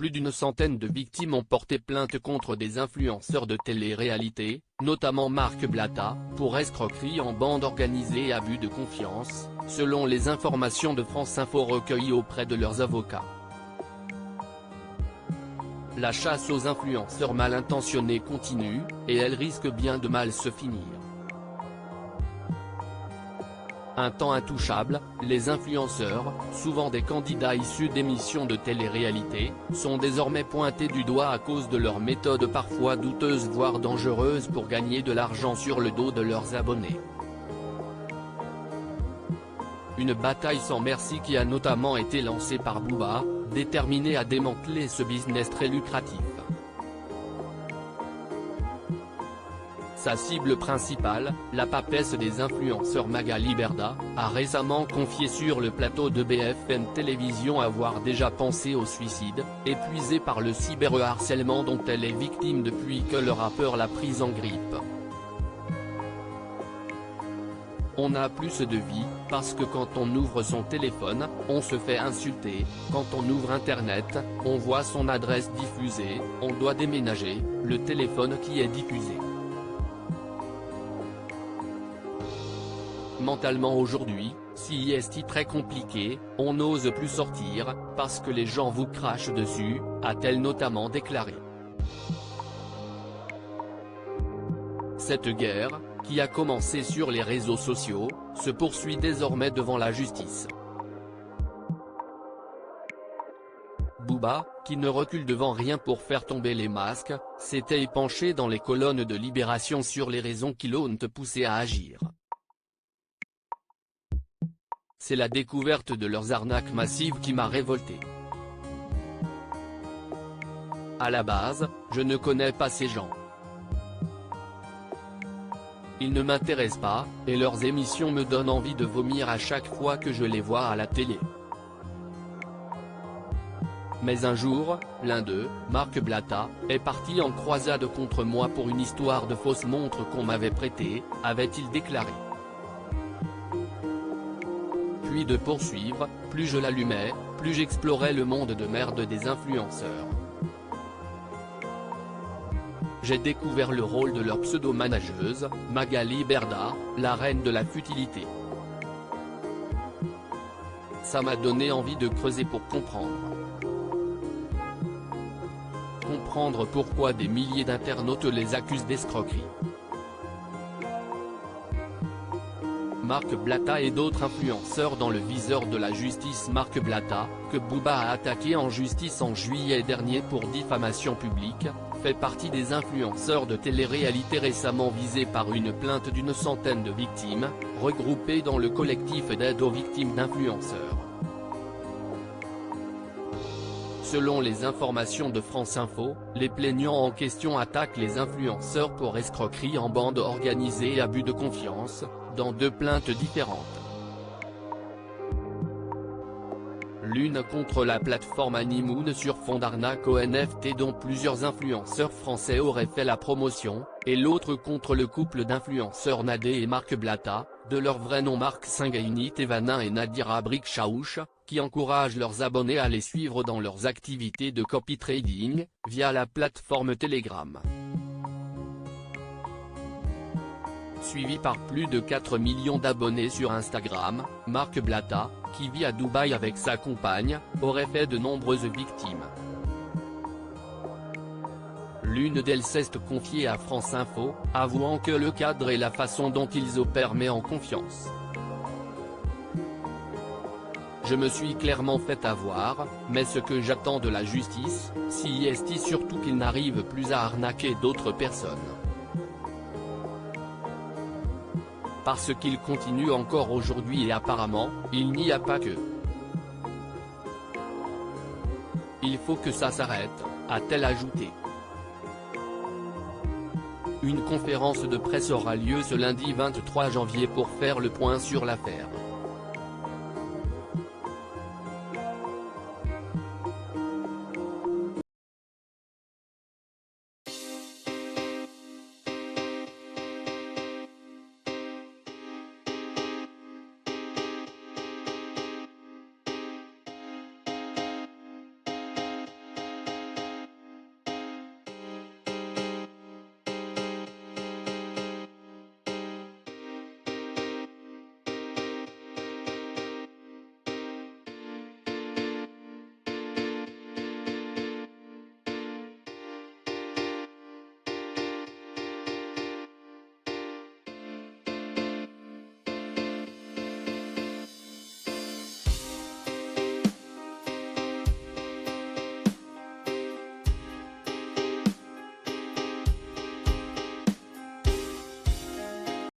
plus d'une centaine de victimes ont porté plainte contre des influenceurs de télé-réalité, notamment Marc Blatta, pour escroquerie en bande organisée et abus de confiance, selon les informations de France Info recueillies auprès de leurs avocats. La chasse aux influenceurs mal intentionnés continue, et elle risque bien de mal se finir. Un temps intouchable, les influenceurs, souvent des candidats issus d'émissions de télé-réalité, sont désormais pointés du doigt à cause de leurs méthodes parfois douteuses voire dangereuses pour gagner de l'argent sur le dos de leurs abonnés. Une bataille sans merci qui a notamment été lancée par Booba, déterminé à démanteler ce business très lucratif. Sa cible principale, la papesse des influenceurs Magali Berda, a récemment confié sur le plateau de BFM Télévision avoir déjà pensé au suicide, épuisée par le cyberharcèlement dont elle est victime depuis que le rappeur l'a prise en grippe. On a plus de vie, parce que quand on ouvre son téléphone, on se fait insulter, quand on ouvre internet, on voit son adresse diffusée, on doit déménager, le téléphone qui est diffusé. Mentalement aujourd'hui, si est très compliqué, on n'ose plus sortir, parce que les gens vous crachent dessus, a-t-elle notamment déclaré. Cette guerre, qui a commencé sur les réseaux sociaux, se poursuit désormais devant la justice. Booba, qui ne recule devant rien pour faire tomber les masques, s'était épanché dans les colonnes de Libération sur les raisons qui l'ont poussé à agir. C'est la découverte de leurs arnaques massives qui m'a révolté. À la base, je ne connais pas ces gens. Ils ne m'intéressent pas, et leurs émissions me donnent envie de vomir à chaque fois que je les vois à la télé. Mais un jour, l'un d'eux, Marc Blatta, est parti en croisade contre moi pour une histoire de fausse montre qu'on m'avait prêtée, avait-il déclaré. Puis de poursuivre, plus je l'allumais, plus j'explorais le monde de merde des influenceurs. J'ai découvert le rôle de leur pseudo-manageuse, Magali Berda, la reine de la futilité. Ça m'a donné envie de creuser pour comprendre. Comprendre pourquoi des milliers d'internautes les accusent d'escroquerie. Marc Blatta et d'autres influenceurs dans le viseur de la justice. Marc Blatta, que Booba a attaqué en justice en juillet dernier pour diffamation publique, fait partie des influenceurs de télé-réalité récemment visés par une plainte d'une centaine de victimes, regroupées dans le collectif d'aide aux victimes d'influenceurs. Selon les informations de France Info, les plaignants en question attaquent les influenceurs pour escroquerie en bande organisée et abus de confiance, dans deux plaintes différentes. L'une contre la plateforme Honeymoon sur fond d'arnaque aux NFT dont plusieurs influenceurs français auraient fait la promotion, et l'autre contre le couple d'influenceurs Nadé et Marc Blatta, de leur vrai nom Marc Singaini Tevanin et Nadira Brickchaouch, qui encouragent leurs abonnés à les suivre dans leurs activités de copy trading, via la plateforme Telegram. Suivi par plus de 4 millions d'abonnés sur Instagram, Marc Blatta, qui vit à Dubaï avec sa compagne, aurait fait de nombreuses victimes. L'une d'elles s'est confiée à France Info, avouant que le cadre et la façon dont ils opèrent met en confiance. Je me suis clairement fait avoir, mais ce que j'attends de la justice, c'est surtout qu'il n'arrive plus à arnaquer d'autres personnes. Parce qu'il continue encore aujourd'hui et apparemment, il n'y a pas que. Il faut que ça s'arrête, a-t-elle ajouté. Une conférence de presse aura lieu ce lundi 23 janvier pour faire le point sur l'affaire.